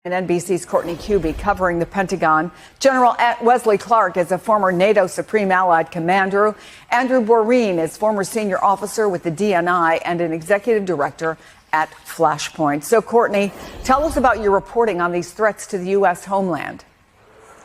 And NBC's Courtney Cuby covering the Pentagon. General Wesley Clark is a former NATO Supreme Allied Commander. Andrew Boreen is former senior officer with the DNI and an executive director at Flashpoint. So, Courtney, tell us about your reporting on these threats to the U.S. homeland.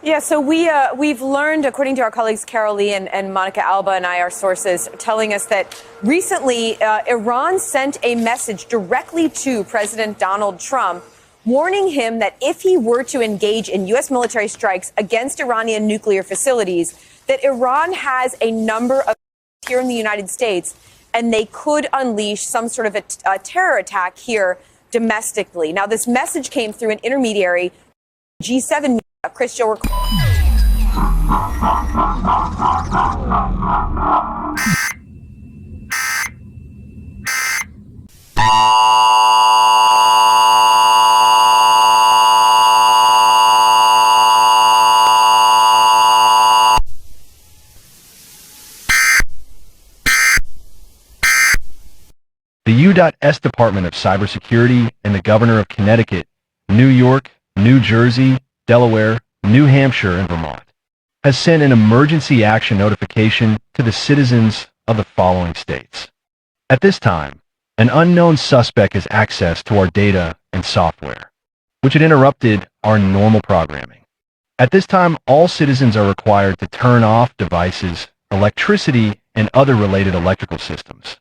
Yeah, so we've learned, according to our colleagues Carol Lee and Monica Alba and I, our sources, telling us that recently Iran sent a message directly to President Donald Trump, warning him that if he were to engage in U.S. military strikes against Iranian nuclear facilities, that Iran has a number of here in the United States, and they could unleash some sort of a terror attack here domestically. Now, this message came through an intermediary, G7 media. Chris, you'll recall. The U.S. Department of Cybersecurity and the Governor of Connecticut, New York, New Jersey, Delaware, New Hampshire, and Vermont has sent an emergency action notification to the citizens of the following states. At this time, an unknown suspect has access to our data and software, which had interrupted our normal programming. At this time, all citizens are required to turn off devices, electricity, and other related electrical systems.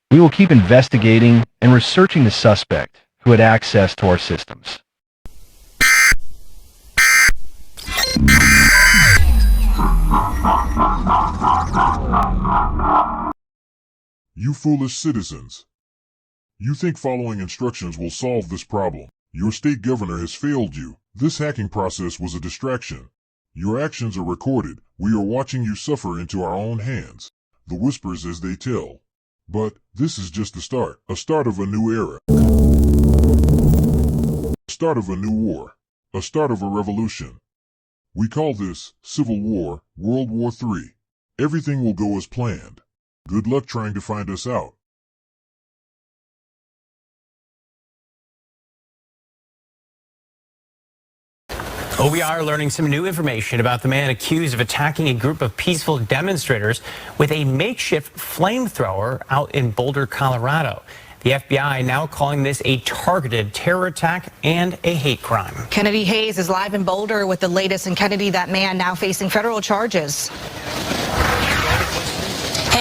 We will keep investigating and researching the suspect who had access to our systems. You foolish citizens. You think following instructions will solve this problem. Your state governor has failed you. This hacking process was a distraction. Your actions are recorded. We are watching you suffer into our own hands. The whispers as they tell. But this is just the start. A start of a new era. A start of a new war. A start of a revolution. We call this Civil War, World War III. Everything will go as planned. Good luck trying to find us out. Oh, we are learning some new information about the man accused of attacking a group of peaceful demonstrators with a makeshift flamethrower out in Boulder, Colorado. The FBI now calling this a targeted terror attack and a hate crime. Kennedy Hayes is live in Boulder with the latest. And Kennedy, that man now facing federal charges.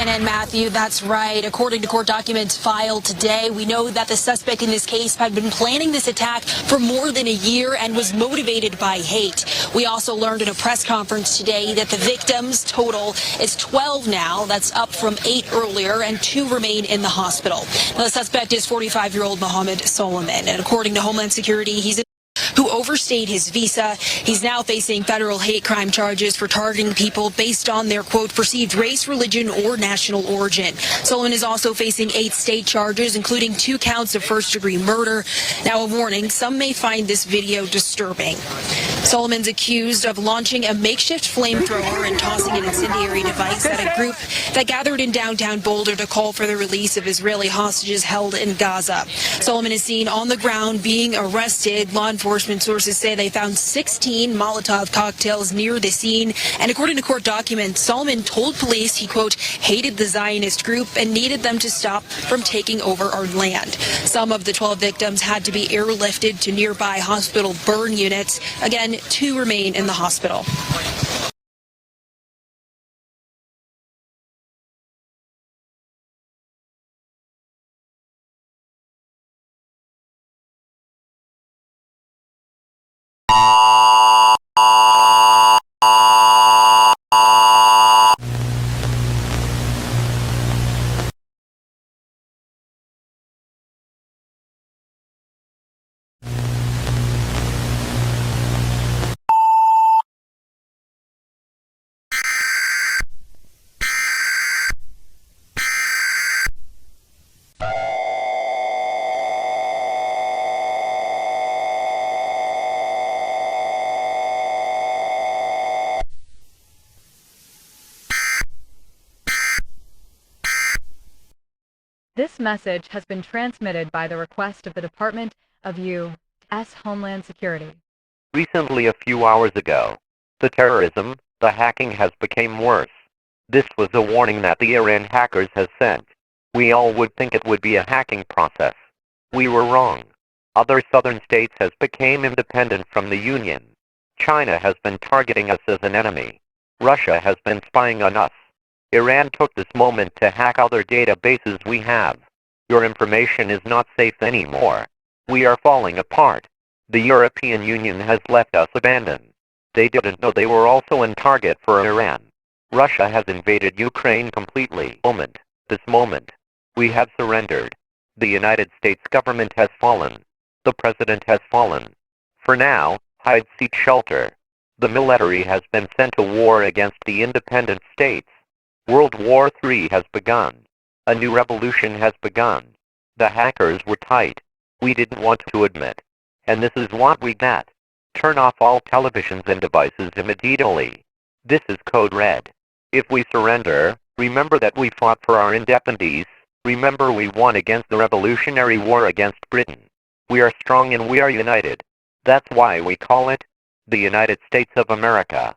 And Matthew, that's right. According to court documents filed today, we know that the suspect in this case had been planning this attack for more than a year and was motivated by hate. We also learned in a press conference today that the victims total is 12 now. That's up from 8 earlier, and 2 remain in the hospital. Now, the suspect is 45-year-old Mohammed Solomon, and according to Homeland Security, who overstayed his visa. He's now facing federal hate crime charges for targeting people based on their, quote, perceived race, religion, or national origin. Solomon is also facing 8 state charges, including 2 counts of first-degree murder. Now, a warning, some may find this video disturbing. Solomon's accused of launching a makeshift flamethrower and tossing an incendiary device at a group that gathered in downtown Boulder to call for the release of Israeli hostages held in Gaza. Solomon is seen on the ground being arrested. Law enforcement sources say they found 16 Molotov cocktails near the scene. And according to court documents, Solomon told police he, quote, hated the Zionist group and needed them to stop from taking over our land. Some of the 12 victims had to be airlifted to nearby hospital burn units. Again, 2 remain in the hospital. This message has been transmitted by the request of the Department of U.S. Homeland Security. Recently, a few hours ago, the terrorism, the hacking has become worse. This was a warning that the Iran hackers has sent. We all would think it would be a hacking process. We were wrong. Other southern states has become independent from the Union. China has been targeting us as an enemy. Russia has been spying on us. Iran took this moment to hack other databases we have. Your information is not safe anymore. We are falling apart. The European Union has left us abandoned. They didn't know they were also in target for Iran. Russia has invaded Ukraine completely. This moment, we have surrendered. The United States government has fallen. The president has fallen. For now, hide, seek shelter. The military has been sent to war against the independent states. World War III has begun. A new revolution has begun. The hackers were tight. We didn't want to admit. And this is what we got. Turn off all televisions and devices immediately. This is code red. If we surrender, remember that we fought for our independence. Remember we won against the Revolutionary War against Britain. We are strong and we are united. That's why we call it the United States of America.